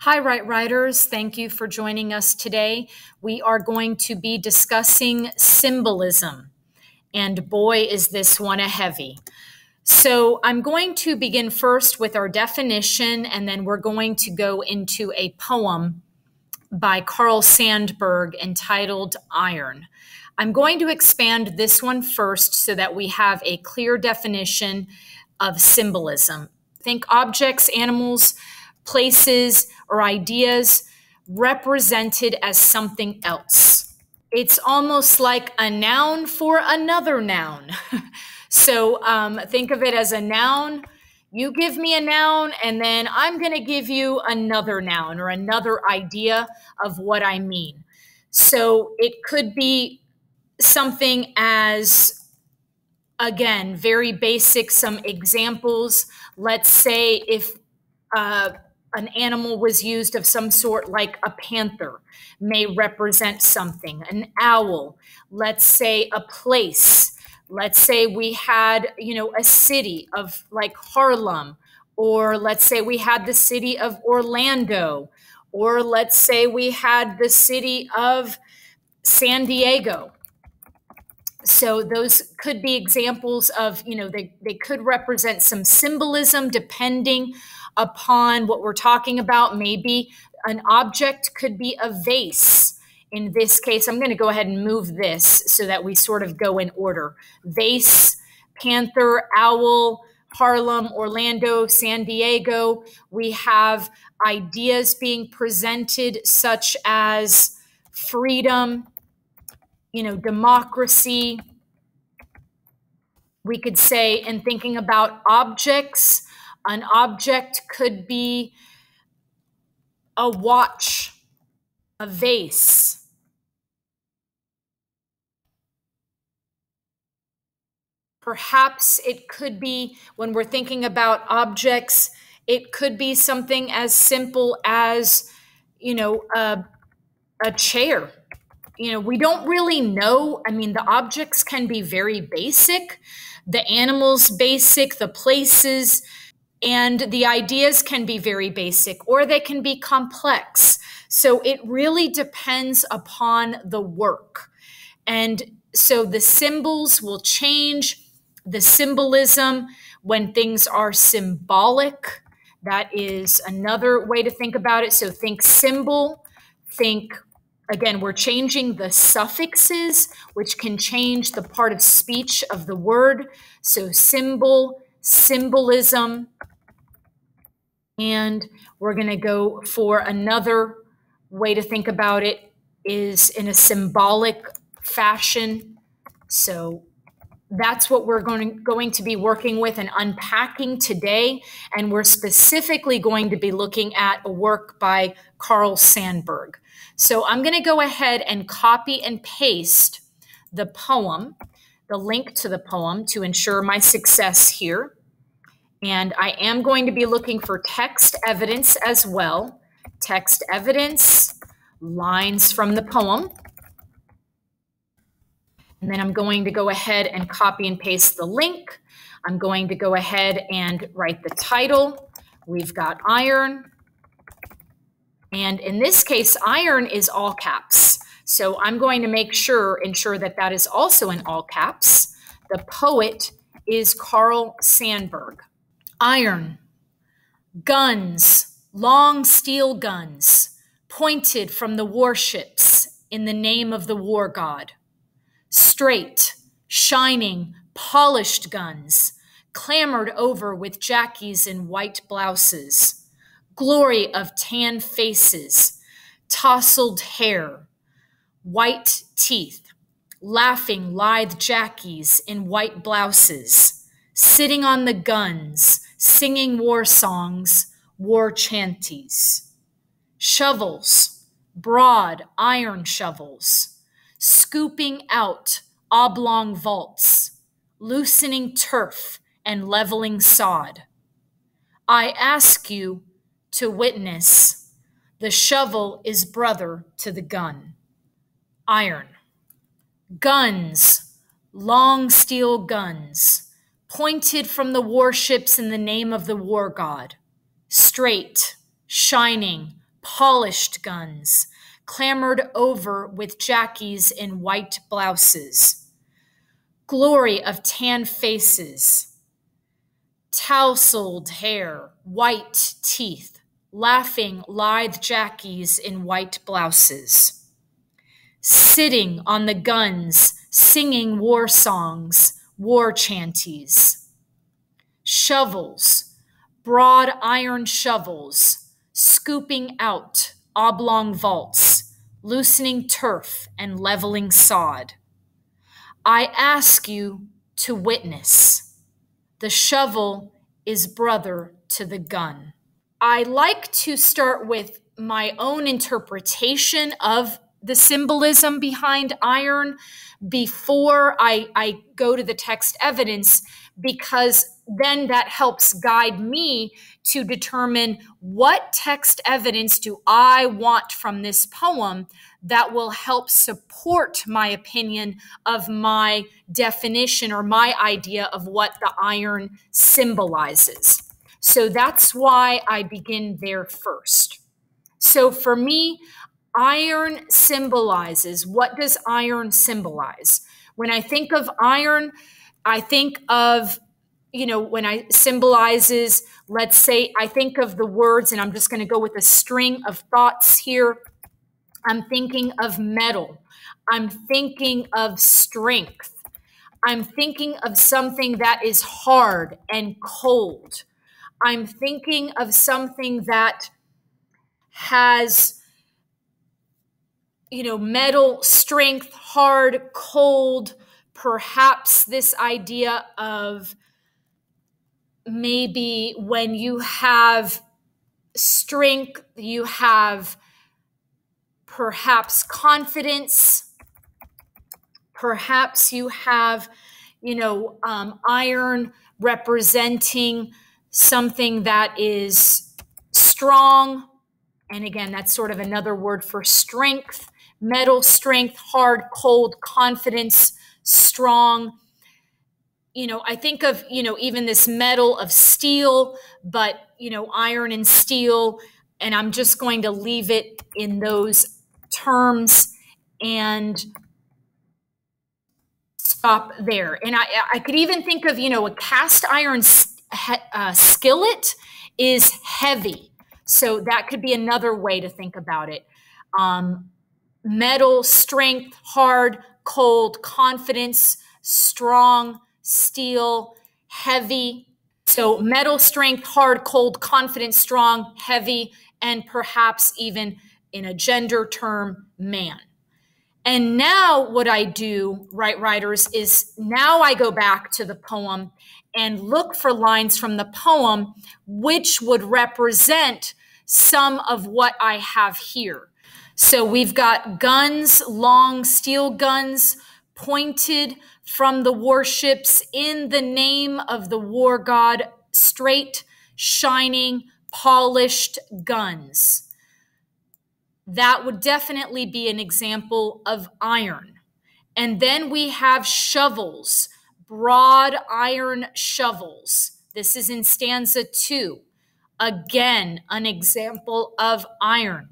Hi, Right Writers. Thank you for joining us today. We are going to be discussing symbolism, and boy, is this one a heavy. So I'm going to begin first with our definition, and then we're going to go into a poem by Carl Sandburg entitled Iron. I'm going to expand this one first so that we have a clear definition of symbolism. Think objects, animals, places, or ideas represented as something else. It's almost like a noun for another noun. So think of it as a noun. You give me a noun, and then I'm going to give you another noun or another idea of what I mean. So it could be something as, again, very basic, some examples. Let's say if an animal was used of some sort, like a panther may represent something, an owl, let's say a place. Let's say we had, a city of like Harlem, or let's say we had the city of Orlando, or let's say we had the city of San Diego. So those could be examples of, they could represent some symbolism depending upon what we're talking about. Maybe an object could be a vase. In this case, I'm going to go ahead and move this so that we sort of go in order. Vase, panther, owl, Harlem, Orlando, San Diego. We have ideas being presented such as freedom, democracy. We could say, in thinking about objects, an object could be a watch, a vase. Perhaps it could be, when we're thinking about objects, it could be something as simple as, a chair. We don't really know. I mean, the objects can be very basic, the animals basic, the places, and the ideas can be very basic, or they can be complex. So it really depends upon the work. And so the symbols will change. The symbolism, when things are symbolic, that is another way to think about it. So think symbol, again, we're changing the suffixes, which can change the part of speech of the word. So symbol, symbolism. And we're going to go for another way to think about it is in a symbolic fashion. So that's what we're going to be working with and unpacking today. And we're specifically going to be looking at a work by Carl Sandburg. So I'm going to go ahead and copy and paste the poem, the link to the poem, to ensure my success here. And I am going to be looking for text evidence as well. Text evidence, lines from the poem. And then I'm going to go ahead and copy and paste the link. I'm going to go ahead and write the title. We've got iron. And in this case, iron is all caps. So I'm going to ensure that that is also in all caps. The poet is Carl Sandburg. Iron. Guns, long steel guns, pointed from the warships in the name of the war god. Straight, shining, polished guns, clamored over with jackies in white blouses, glory of tan faces, tousled hair, white teeth, laughing lithe jackies in white blouses, sitting on the guns, singing war songs, war chanties. Shovels, broad iron shovels, scooping out oblong vaults, loosening turf and leveling sod. I ask you to witness, the shovel is brother to the gun. Iron. Guns, long steel guns, pointed from the warships in the name of the war god. Straight, shining, polished guns, clamored over with jackies in white blouses, glory of tan faces, tousled hair, white teeth, laughing lithe jackies in white blouses, sitting on the guns, singing war songs, war chanties, shovels, broad iron shovels, scooping out oblong vaults, loosening turf and leveling sod. I ask you to witness. The shovel is brother to the gun. I like to start with my own interpretation of the symbolism behind iron before I go to the text evidence, because then that helps guide me to determine what text evidence do I want from this poem that will help support my opinion of my definition or my idea of what the iron symbolizes. So that's why I begin there first. So for me, iron symbolizes, what does iron symbolize? When I think of iron, I think of, when I symbolizes, let's say, I think of the words, and I'm just going to go with a string of thoughts here. I'm thinking of metal. I'm thinking of strength. I'm thinking of something that is hard and cold. I'm thinking of something that has, metal, strength, hard, cold, perhaps this idea of maybe when you have strength, you have perhaps confidence, perhaps you have, iron representing something that is strong. And again, that's sort of another word for strength. Metal, strength, hard, cold, confidence, strong. I think of, even this metal of steel, but, iron and steel, and I'm just going to leave it in those terms and stop there. And I could even think of, a cast iron skillet is heavy. So that could be another way to think about it. Metal, strength, hard, cold, confidence, strong, steel, heavy. So metal, strength, hard, cold, confident, strong, heavy, and perhaps even in a gender term, man. And now what I do, right, writers, is now I go back to the poem and look for lines from the poem which would represent some of what I have here. So we've got guns, long steel guns, pointed from the warships in the name of the war god, straight, shining, polished guns. That would definitely be an example of iron. And then we have shovels, broad iron shovels. This is in stanza 2. Again, an example of iron.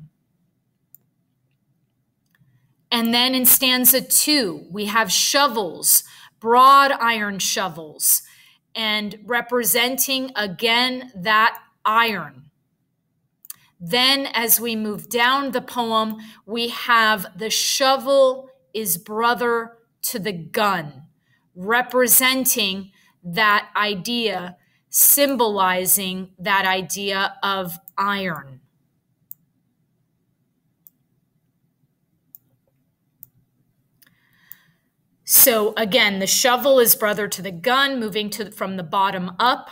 And then in stanza 2, we have shovels, broad iron shovels, and representing again that iron. Then as we move down the poem, we have the shovel is brother to the gun, representing that idea, symbolizing that idea of iron. So again, the shovel is brother to the gun, moving from the bottom up.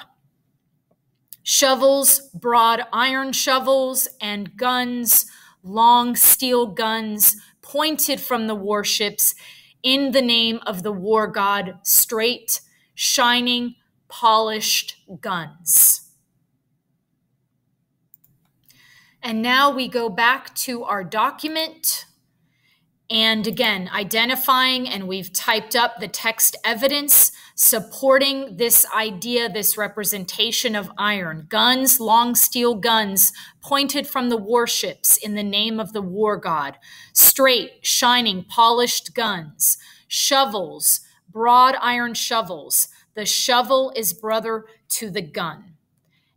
Shovels, broad iron shovels, and guns, long steel guns, pointed from the warships in the name of the war god, straight, shining, polished guns. And now we go back to our document. And again, identifying, and we've typed up the text evidence. supporting this idea, this representation of iron. Guns, long steel guns pointed from the warships in the name of the war god. Straight, shining, polished guns. Shovels, broad iron shovels. The shovel is brother to the gun.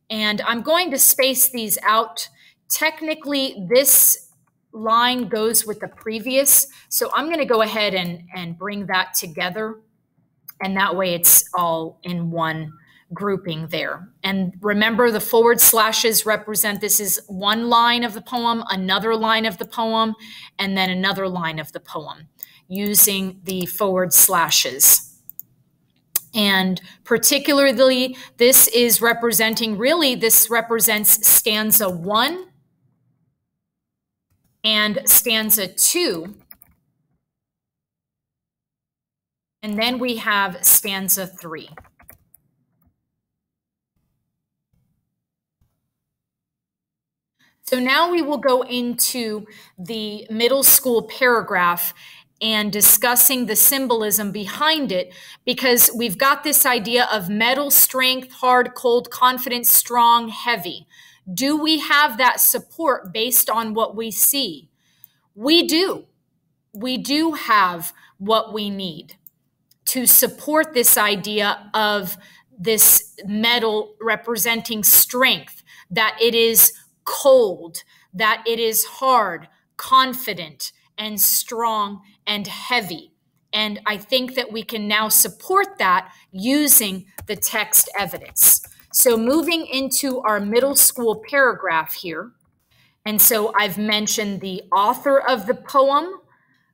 And I'm going to space these out. Technically, this line goes with the previous, so I'm going to go ahead and bring that together, and that way it's all in one grouping there. And remember, the forward slashes represent, this is one line of the poem, another line of the poem, and then another line of the poem using the forward slashes. And particularly, this is representing, really, this represents stanza 1 and stanza 2. And then we have stanza 3. So now we will go into the middle school paragraph and discussing the symbolism behind it, because we've got this idea of metal, strength, hard, cold, confident, strong, heavy. Do we have that support based on what we see? We do. We do have what we need to support this idea of this metal representing strength, that it is cold, that it is hard, confident, and strong and heavy. And I think that we can now support that using the text evidence. So moving into our middle school paragraph here. And so I've mentioned the author of the poem,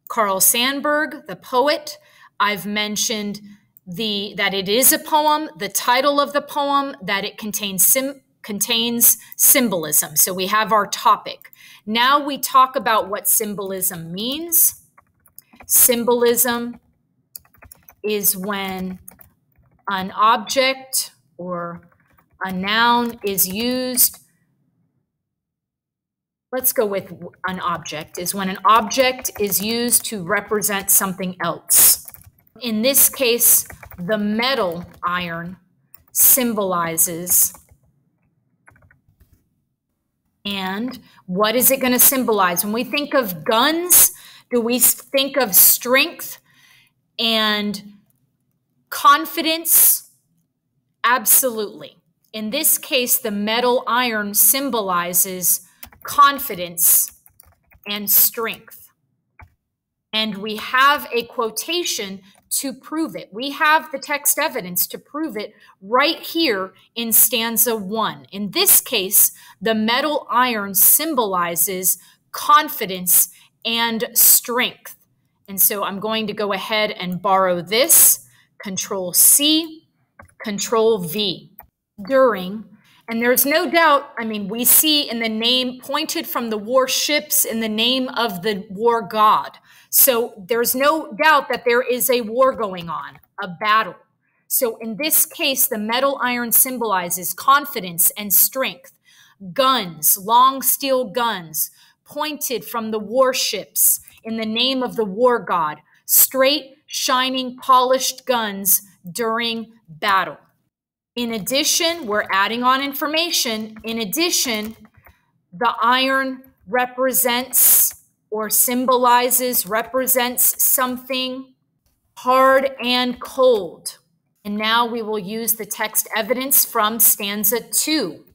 Carl Sandburg, the poet. I've mentioned that it is a poem, the title of the poem, that it contains symbolism. So we have our topic. Now we talk about what symbolism means. Symbolism is when an object or a noun is used. Let's go with an object, is when an object is used to represent something else. In this case, the metal iron symbolizes. And what is it going to symbolize? When we think of guns, do we think of strength and confidence? Absolutely. In this case, the metal iron symbolizes confidence and strength. And we have a quotation to prove it. We have the text evidence to prove it right here in stanza 1. In this case, the metal iron symbolizes confidence and strength. And so I'm going to go ahead and borrow this, Control C, Control V. During, and there's no doubt, I mean, we see in the name pointed from the warships in the name of the war god. So there's no doubt that there is a war going on, a battle. So in this case, the metal iron symbolizes confidence and strength. Guns, long steel guns, pointed from the warships in the name of the war god. Straight, shining, polished guns during battle. In addition, we're adding on information. In addition, the iron represents or symbolizes, represents something hard and cold. And now we will use the text evidence from stanza 2.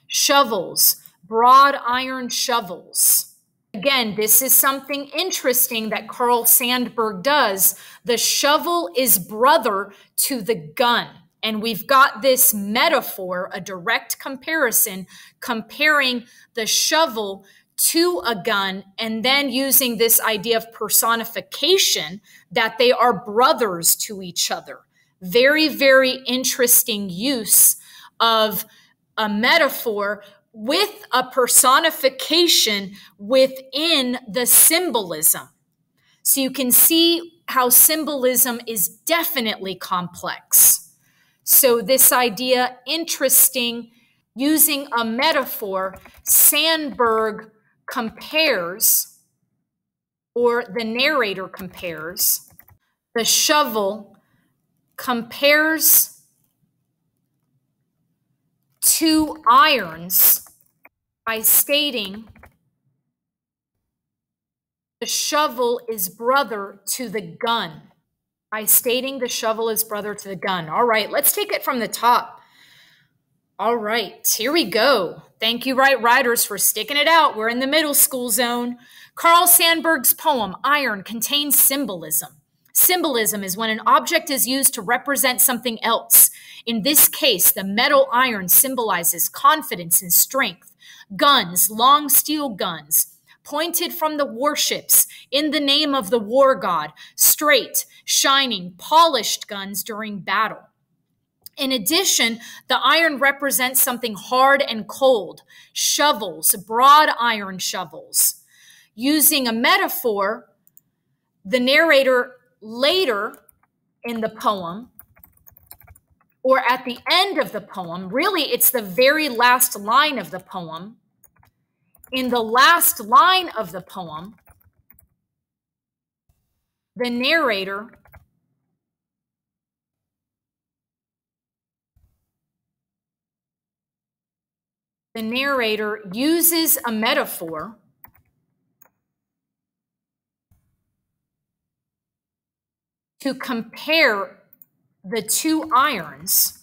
Shovels, broad iron shovels. Again, this is something interesting that Carl Sandburg does. The shovel is brother to the gun. And we've got this metaphor, a direct comparison, comparing the shovel to a gun, and then using this idea of personification, that they are brothers to each other. Very, very interesting use of a metaphor with a personification within the symbolism. So you can see how symbolism is definitely complex. So this idea, interesting, using a metaphor, Sandburg compares, or the narrator compares, the shovel compares two irons by stating the shovel is brother to the gun. By stating the shovel is brother to the gun. All right, let's take it from the top. All right, here we go. Thank you, Right Writers, for sticking it out. We're in the middle school zone. Carl Sandburg's poem, Iron, contains symbolism. Symbolism is when an object is used to represent something else. In this case, the metal iron symbolizes confidence and strength. Guns, long steel guns, pointed from the warships in the name of the war god. Straight, shining, polished guns during battle. In addition, the iron represents something hard and cold. Shovels, broad iron shovels. Using a metaphor, the narrator later in the poem, or at the end of the poem, really it's the very last line of the poem. In the last line of the poem, the narrator uses a metaphor to compare the two irons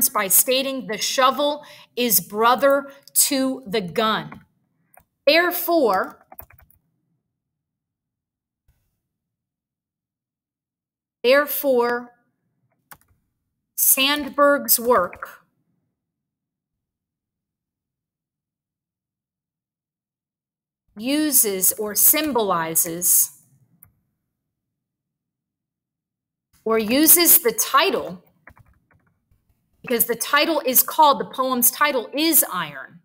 by stating the shovel is brother to the gun. Therefore, Sandburg's work uses or symbolizes or uses the title, because the title is called, the poem's title is Iron,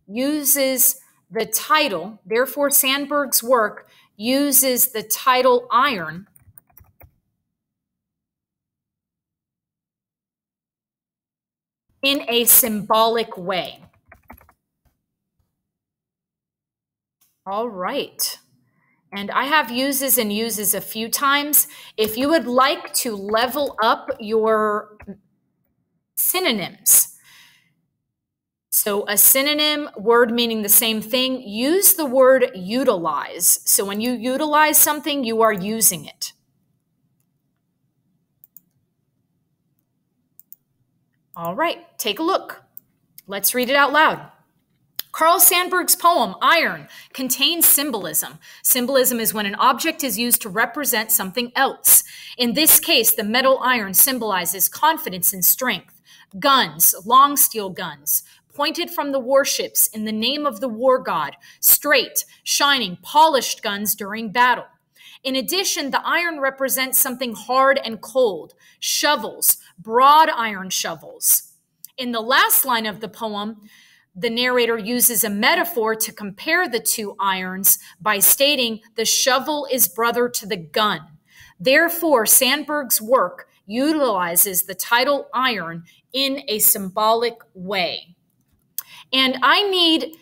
uses the title, therefore Sandburg's work uses the title Iron in a symbolic way. All right. And I have uses and uses a few times. If you would like to level up your synonyms, so a synonym, word meaning the same thing, use the word utilize. So when you utilize something, you are using it. All right, take a look. Let's read it out loud. Carl Sandburg's poem, Iron, contains symbolism. Symbolism is when an object is used to represent something else. In this case, the metal iron symbolizes confidence and strength. Guns, long steel guns, pointed from the warships in the name of the war god. Straight, shining, polished guns during battle. In addition, the iron represents something hard and cold. Shovels, broad iron shovels. In the last line of the poem, the narrator uses a metaphor to compare the two irons by stating the shovel is brother to the gun. Therefore, Sandburg's work utilizes the title Iron in a symbolic way. And I need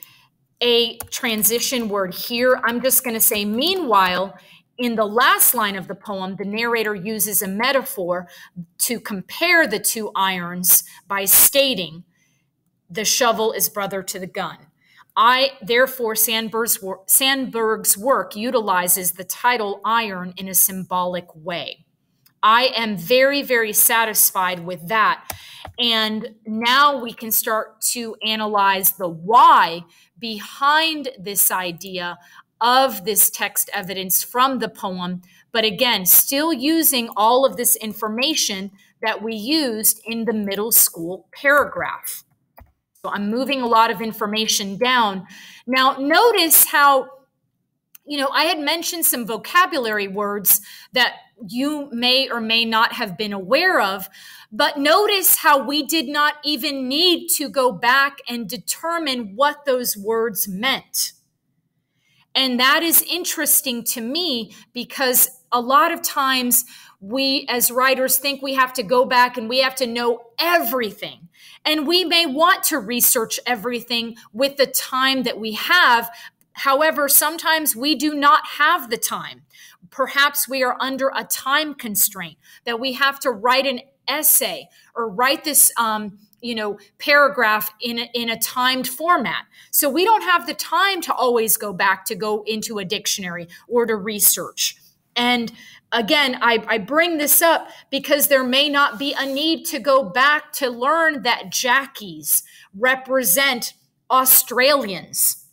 a transition word here. I'm just going to say, meanwhile, in the last line of the poem, the narrator uses a metaphor to compare the two irons by stating the shovel is brother to the gun. Therefore, Sandburg's work utilizes the title Iron in a symbolic way. I am very, very satisfied with that. And now we can start to analyze the why behind this idea of this text evidence from the poem, but again, still using all of this information that we used in the middle school paragraph. So I'm moving a lot of information down. Now, notice how, I had mentioned some vocabulary words that you may or may not have been aware of, but notice how we did not even need to go back and determine what those words meant. And that is interesting to me because a lot of times we as writers think we have to go back and we have to know everything. And we may want to research everything with the time that we have. However, sometimes we do not have the time. Perhaps we are under a time constraint that we have to write an essay or write this paragraph in a timed format. So we don't have the time to always go back to go into a dictionary or to research. And again, I bring this up because there may not be a need to go back to learn that Jackies represent Australians,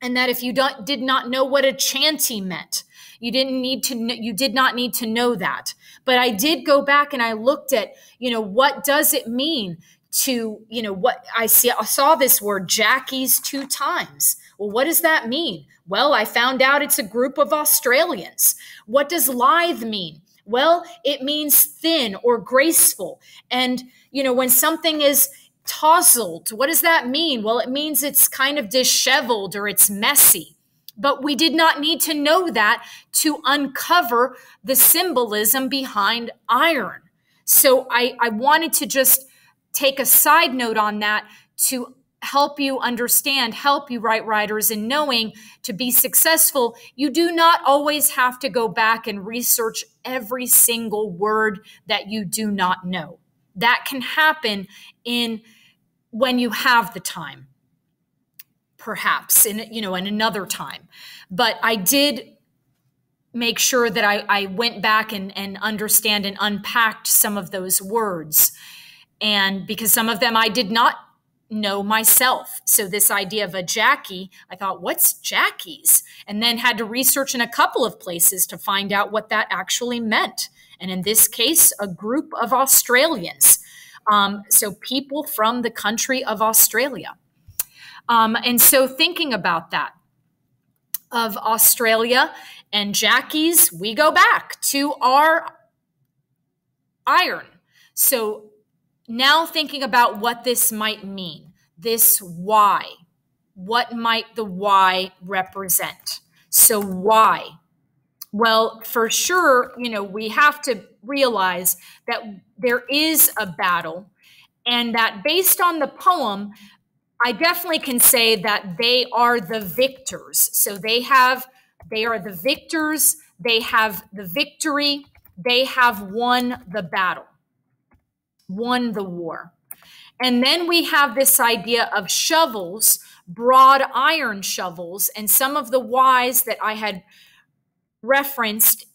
and that if you did not know what a chanty meant, you did not need to know that. But I did go back and I looked at, what does it mean to, what I saw this word Jackies 2 times. Well, what does that mean? Well, I found out it's a group of Australians. What does lithe mean? Well, it means thin or graceful. And, when something is tousled, what does that mean? Well, it means it's kind of disheveled or it's messy. But we did not need to know that to uncover the symbolism behind iron. So I wanted to just take a side note on that to help you understand, help you writers in knowing to be successful, you do not always have to go back and research every single word that you do not know. That can happen when you have the time, perhaps in another time. But I did make sure that I went back and understand and unpacked some of those words. And because some of them I did not know myself. So this idea of a Jackie, I thought, what's Jackies? And then had to research in a couple of places to find out what that actually meant. And in this case, a group of Australians. So people from the country of Australia. And so thinking about that, of Australia and Jackies, we go back to our iron. So now thinking about what this might mean, this Y, what might the Y represent? So why? Well, for sure, we have to realize that there is a battle, and that based on the poem, I definitely can say that they are the victors. So they are the victors, they have the victory, they have won the battle, won the war. And then we have this idea of shovels, broad iron shovels, and some of the Ys that I had referenced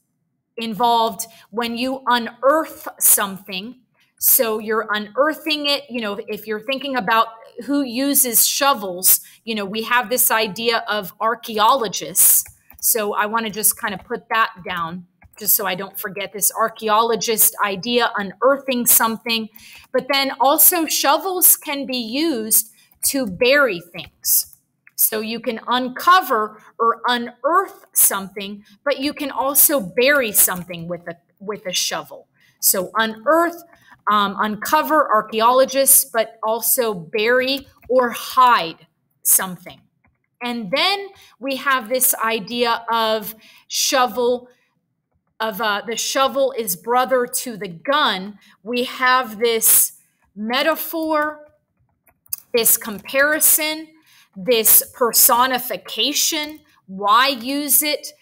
involved when you unearth something. So you're unearthing it, if you're thinking about who uses shovels, we have this idea of archaeologists. So I want to just kind of put that down just so I don't forget this archaeologist idea, unearthing something. But then also shovels can be used to bury things. So you can uncover or unearth something, but you can also bury something with a shovel. So unearth, uncover, archaeologists, but also bury or hide something. And then we have this idea of shovel, the shovel is brother to the gun. We have this metaphor, this comparison, this personification, why use it?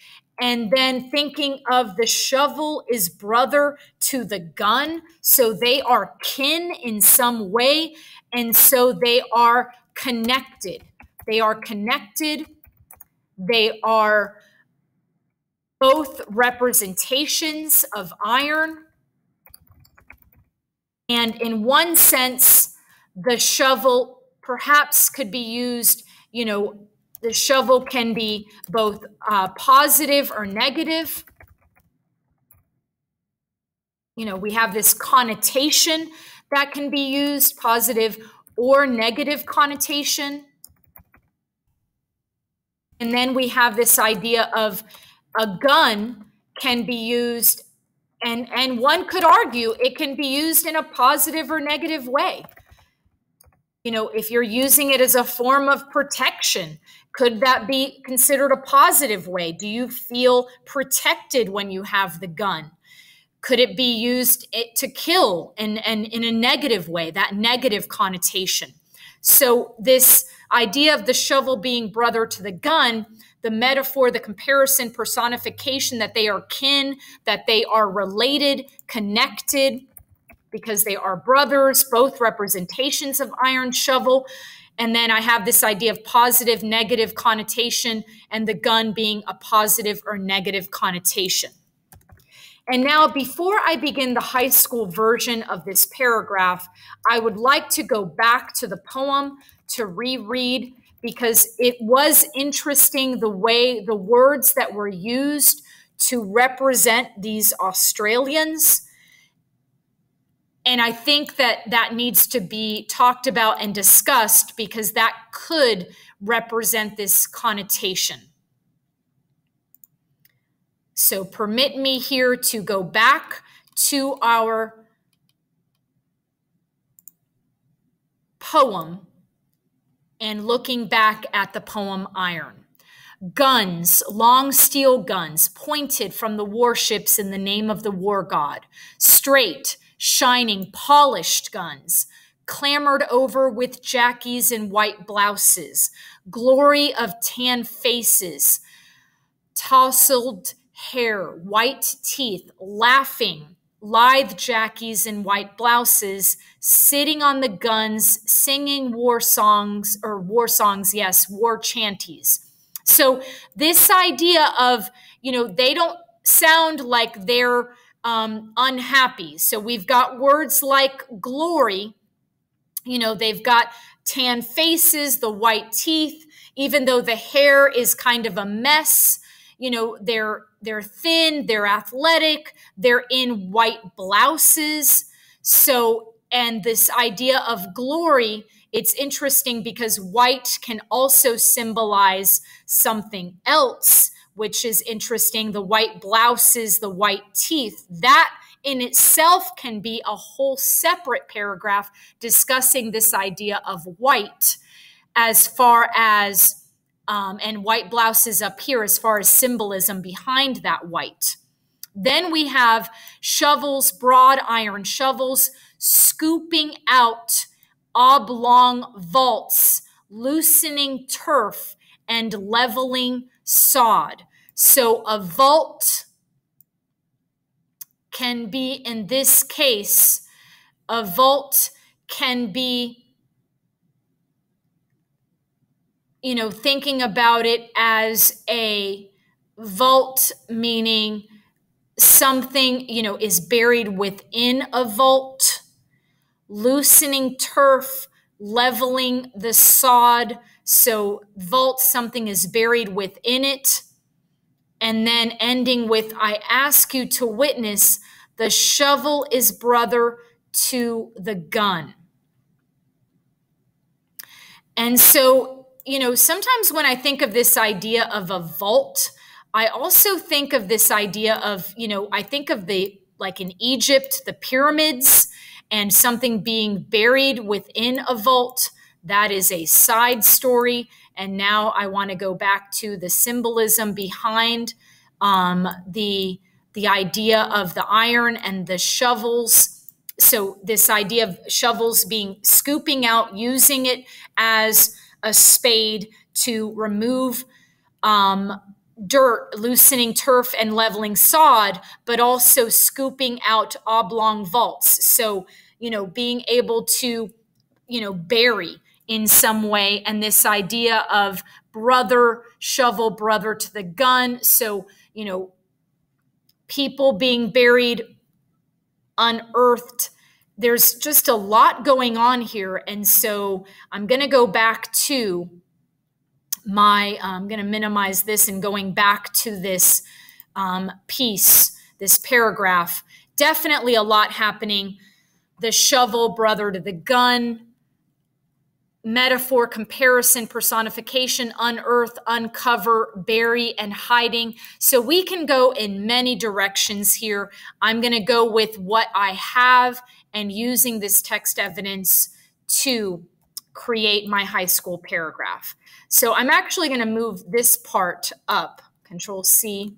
And then thinking of the shovel is brother to the gun. So they are kin in some way. And so they are connected. They are connected. They are both representations of iron. And in one sense, the shovel perhaps could be used, the shovel can be both positive or negative. We have this connotation that can be used, positive or negative connotation. And then we have this idea of a gun can be used, and one could argue it can be used in a positive or negative way. If you're using it as a form of protection, Could that be considered a positive way? Do you feel protected when you have the gun? Could it be used to kill and in a negative way, that negative connotation? So this idea of the shovel being brother to the gun, the metaphor, the comparison, personification, that they are kin, that they are related, connected, because they are brothers, both representations of iron shovel. And then I have this idea of positive, negative connotation, and the gun being a positive or negative connotation. And now, before I begin the high school version of this paragraph, I would like to go back to the poem to reread, because it was interesting the way the words that were used to represent these Australians. And I think that that needs to be talked about and discussed, because that could represent this connotation. So permit me here to go back to our poem and looking back at the poem Iron. Guns, long steel guns, pointed from the warships in the name of the war god. Straight, shining, polished guns, clamored over with jackies in white blouses. Glory of tan faces, tousled hair, white teeth, laughing, lithe jackies in white blouses, sitting on the guns, singing war songs, yes, war chanties. So this idea of, they don't sound like they're unhappy. So we've got words like glory, they've got tan faces, the white teeth, even though the hair is kind of a mess. They're thin, they're athletic, they're in white blouses. So, and this idea of glory, it's interesting because white can also symbolize something else, which is interesting. The white blouses, the white teeth, that in itself can be a whole separate paragraph discussing this idea of white, as far as and white blouses up here as far as symbolism behind that white. Then we have shovels, broad iron shovels, scooping out oblong vaults, loosening turf, and leveling sod. So a vault can be, in this case, a vault can be, thinking about it as a vault, meaning something, is buried within a vault. Loosening turf, leveling the sod. So vault, something is buried within it. And then ending with, I ask you to witness, the shovel is brother to the gun. And so, sometimes when I think of this idea of a vault, I also think of this idea of, I think of like in Egypt, the pyramids, and something being buried within a vault. That is a side story. And now I want to go back to the symbolism behind the idea of the iron and the shovels. So this idea of shovels being scooping out, using it as a spade to remove dirt, loosening turf, and leveling sod, but also scooping out oblong vaults. So, being able to, bury in some way. And this idea of brother, shovel, brother to the gun. So, people being buried, unearthed. There's just a lot going on here. And so I'm going to go back to I'm going to minimize this and going back to this piece, this paragraph. Definitely a lot happening. The shovel, brother to the gun, metaphor, comparison, personification, unearth, uncover, bury, and hiding. So we can go in many directions here. I'm going to go with what I have and using this text evidence to create my high school paragraph. So I'm actually going to move this part up, Control C,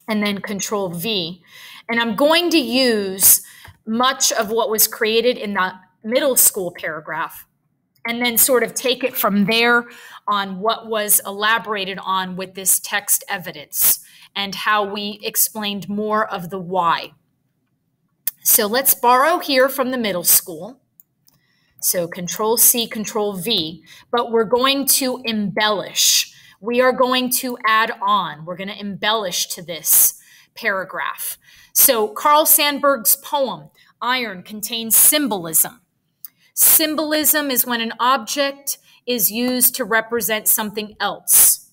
and then Control V. And I'm going to use much of what was created in the middle school paragraph and then sort of take it from there on what was elaborated on with this text evidence and how we explained more of the why. So let's borrow here from the middle school. So Control C, Control V, but we're going to embellish. We are going to add on. We're going to embellish to this paragraph. So Carl Sandburg's poem, Iron, contains symbolism. Symbolism is when an object is used to represent something else.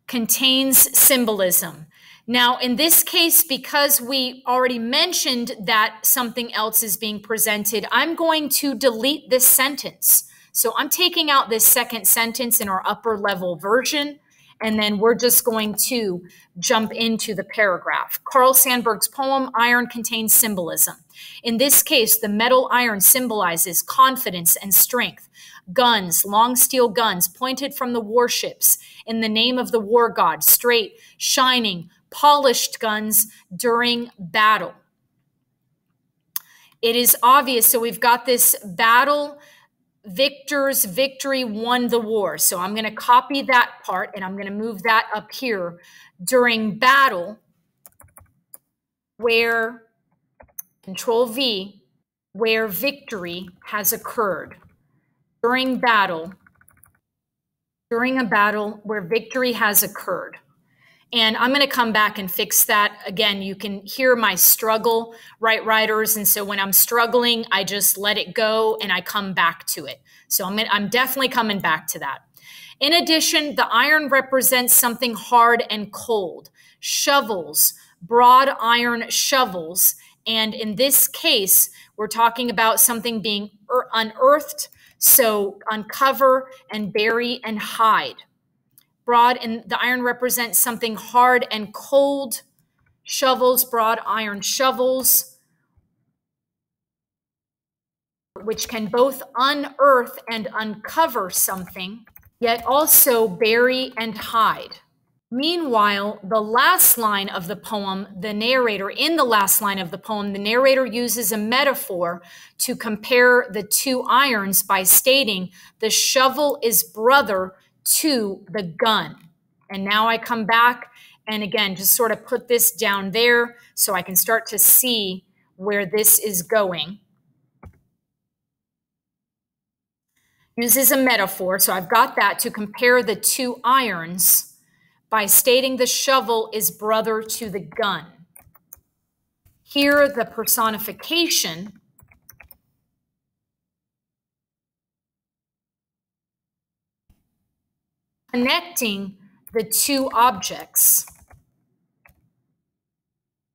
Contains symbolism. Now, in this case, because we already mentioned that something else is being presented, I'm going to delete this sentence. So I'm taking out this second sentence in our upper level version, and then we're just going to jump into the paragraph. Carl Sandburg's poem, Iron, contains symbolism. In this case, the metal iron symbolizes confidence and strength. Guns, long steel guns, pointed from the warships in the name of the war god, straight, shining, polished guns during battle. It is obvious, so we've got this battle, victor's victory won the war. So I'm going to copy that part and I'm going to move that up here. During battle, where, Control V, where victory has occurred. During a battle where victory has occurred. And I'm going to come back and fix that. Again, you can hear my struggle, right, writers? And so when I'm struggling, I just let it go and I come back to it. So I'm definitely coming back to that. In addition, the iron represents something hard and cold. Shovels, broad iron shovels. And in this case, we're talking about something being unearthed. So uncover and bury and hide. Broad, and the iron represents something hard and cold. Shovels, broad iron shovels, which can both unearth and uncover something, yet also bury and hide. Meanwhile, the last line of the poem, the narrator uses a metaphor to compare the two irons by stating the shovel is brother to the gun. And now I come back and again, just sort of put this down there so I can start to see where this is going. Uses a metaphor, so I've got that to compare the two irons by stating the shovel is brother to the gun. Here, the personification connecting the two objects,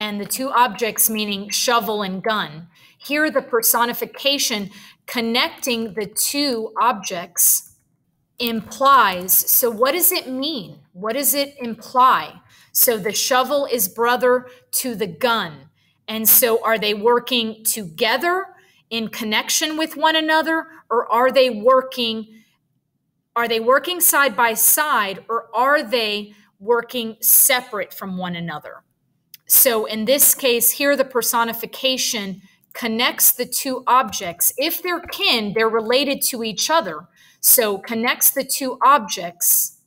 and the two objects meaning shovel and gun. Here, the personification connecting the two objects implies, so what does it mean? What does it imply? So the shovel is brother to the gun. And so are they working together in connection with one another, or are they working side by side, or are they working separate from one another? So in this case here, the personification connects the two objects. If they're kin, they're related to each other. So connects the two objects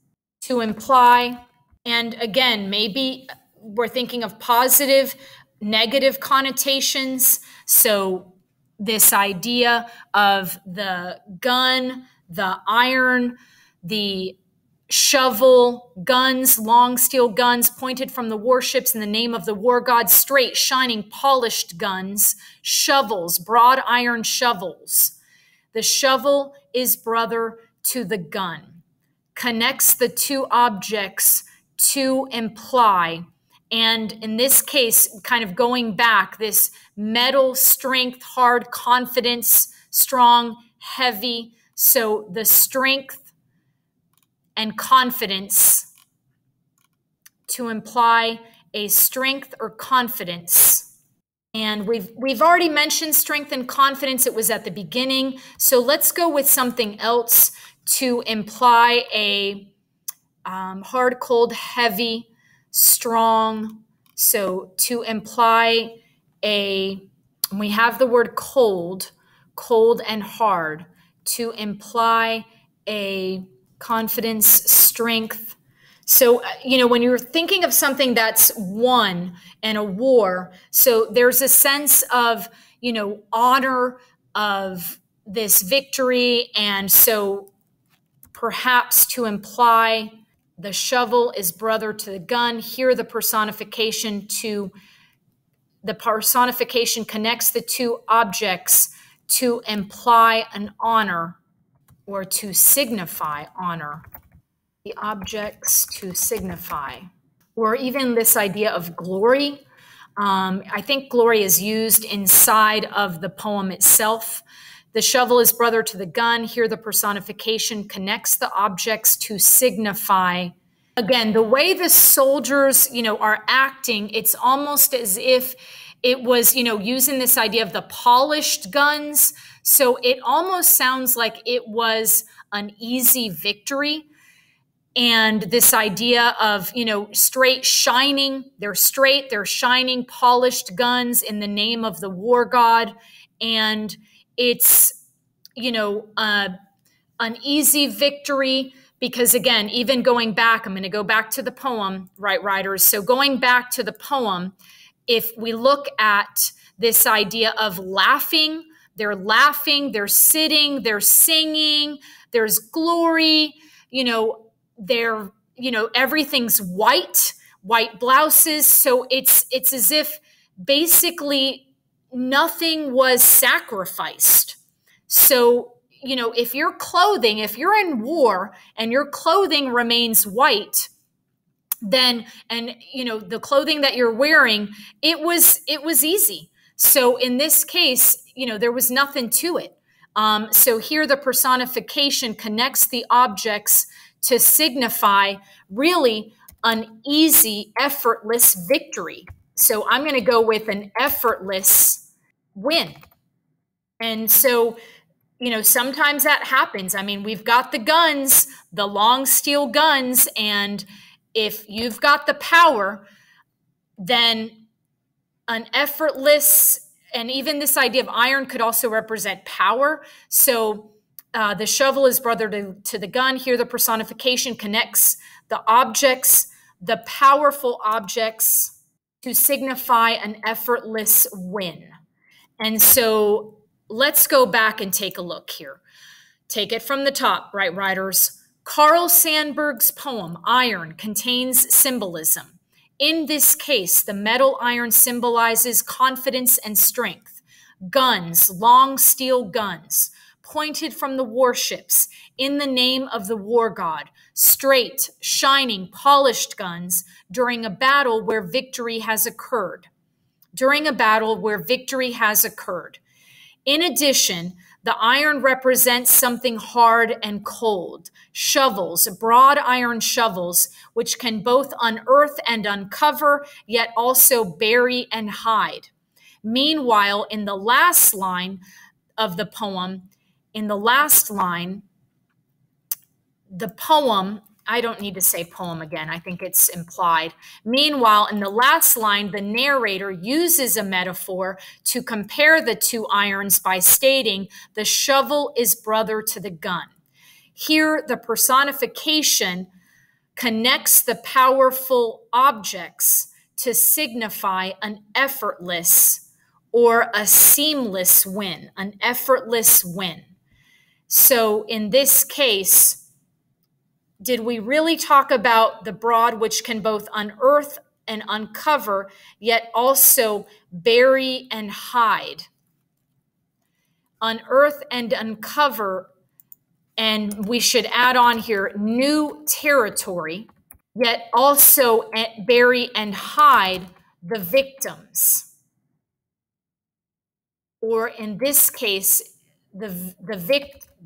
to imply, and again, maybe we're thinking of positive, negative connotations. So this idea of the gun, the iron, the shovel, guns, long steel guns pointed from the warships in the name of the war god, straight, shining, polished guns, shovels, broad iron shovels. The shovel is brother to the gun, connects the two objects to imply, and in this case, kind of going back, this metal, strength, hard, confidence, strong, heavy. So the strength and confidence to imply a strength or confidence And we've already mentioned strength and confidence. It was at the beginning. So let's go with something else to imply a hard, cold, heavy, strong. So to imply we have the word cold, cold and hard, to imply a confidence, strength. So, when you're thinking of something that's won and a war, so there's a sense of, honor of this victory. And so perhaps to imply the shovel is brother to the gun. Here, the personification connects the two objects to imply an honor or to signify honor. The objects to signify, or even this idea of glory. I think glory is used inside of the poem itself. The shovel is brother to the gun. Here, the personification connects the objects to signify. Again, the way the soldiers, are acting, it's almost as if it was, using this idea of the polished guns. So it almost sounds like it was an easy victory. And this idea of, straight, shining, they're shining, polished guns in the name of the war god. And it's, an easy victory because, again, even going back, I'm going to go back to the poem, right, writers? So going back to the poem, if we look at this idea of laughing, they're sitting, they're singing, there's glory, everything's white blouses. So it's as if basically nothing was sacrificed. So, if if you're in war and your clothing remains white, then, the clothing that you're wearing, it was easy. So in this case, there was nothing to it. So here the personification connects the objects to signify really an easy, effortless victory. So I'm going to go with an effortless win. And so, sometimes that happens. I mean, we've got the guns, the long steel guns, and if you've got the power, then an effortless, and even this idea of iron could also represent power. So the shovel is brother to the gun. Here, the personification connects the objects, the powerful objects, to signify an effortless win. And so let's go back and take a look here. Take it from the top, right, writers? Carl Sandburg's poem, Iron, contains symbolism. In this case, the metal iron symbolizes confidence and strength. Guns, long steel guns, pointed from the warships in the name of the war god. Straight, shining, polished guns during a battle where victory has occurred. In addition, the iron represents something hard and cold. Shovels, broad iron shovels, which can both unearth and uncover, yet also bury and hide. Meanwhile, in the last line of the poem, I don't need to say poem again. I think it's implied. Meanwhile, in the last line, the narrator uses a metaphor to compare the two irons by stating the shovel is brother to the gun. Here, the personification connects the powerful objects to signify an effortless or a seamless win, an effortless win. So in this case, did we really talk about the broad, which can both unearth and uncover, yet also bury and hide? Unearth and uncover, and we should add on here, new territory, yet also bury and hide the victims. Or in this case, the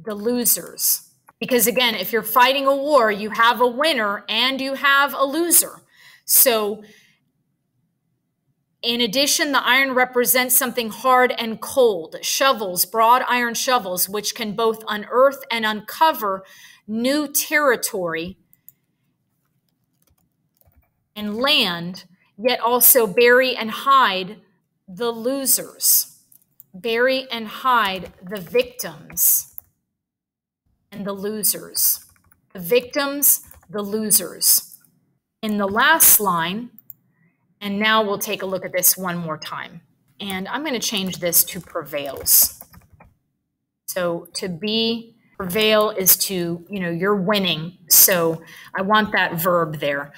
losers. Because again, if you're fighting a war, you have a winner and you have a loser. So In addition, the iron represents something hard and cold. Shovels, broad iron shovels, which can both unearth and uncover new territory and land, yet also bury and hide the losers. Bury and hide the victims and the losers. The victims, the losers. In the last line, and now we'll take a look at this one more time. And I'm going to change this to prevails. So to be, prevail is to, you're winning. So I want that verb there.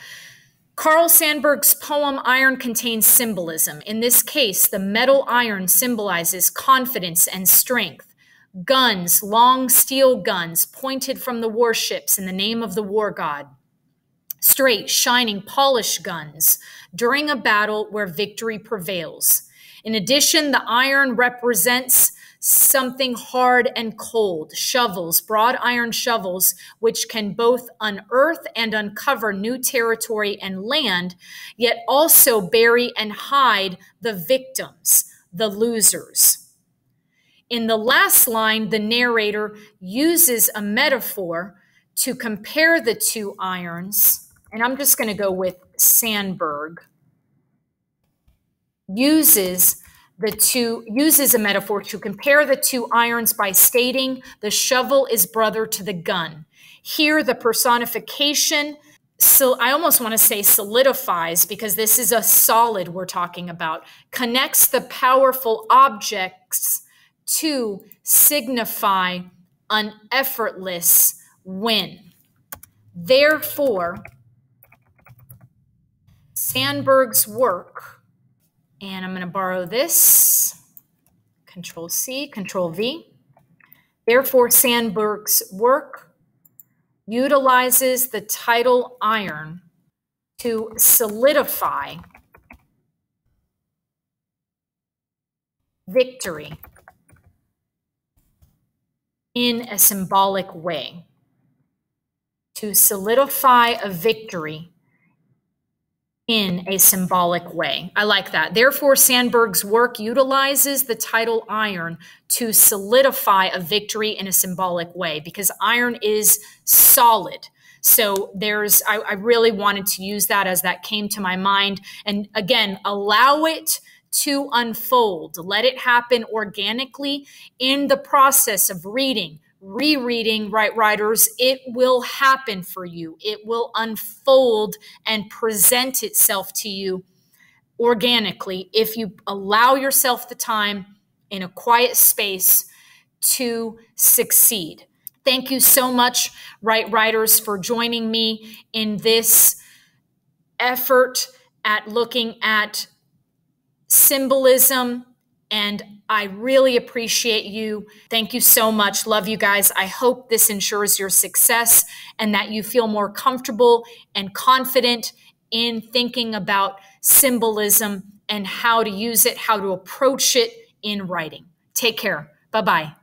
Carl Sandburg's poem Iron contains symbolism. In this case, the metal iron symbolizes confidence and strength. Guns, long steel guns, pointed from the warships in the name of the war god. Straight, shining, polished guns during a battle where victory prevails. In addition, the iron represents something hard and cold. Shovels, broad iron shovels, which can both unearth and uncover new territory and land, yet also bury and hide the victims, the losers. In the last line, the narrator uses a metaphor to compare the two irons. And I'm just going to go with Sandburg, uses a metaphor to compare the two irons by stating the shovel is brother to the gun. Here, the personification, so I almost want to say solidifies, because this is a solid we're talking about, connects the powerful objects to signify an effortless win. Therefore, Sandburg's work, and I'm going to borrow this, Control C, Control V. Therefore, Sandburg's work utilizes the title iron to solidify victory in a symbolic way. To solidify a victory in a symbolic way. I like that. Therefore, Sandburg's work utilizes the title iron to solidify a victory in a symbolic way, because iron is solid. So I really wanted to use that as that came to my mind. And again, allow it to unfold. Let it happen organically in the process of reading, rereading, right, writers. It will happen for you. It will unfold and present itself to you organically if you allow yourself the time in a quiet space to succeed. Thank you so much, right, writers, for joining me in this effort at looking at symbolism, and I really appreciate you. Thank you so much. Love you guys. I hope this ensures your success and that you feel more comfortable and confident in thinking about symbolism and how to use it, how to approach it in writing. Take care. Bye-bye.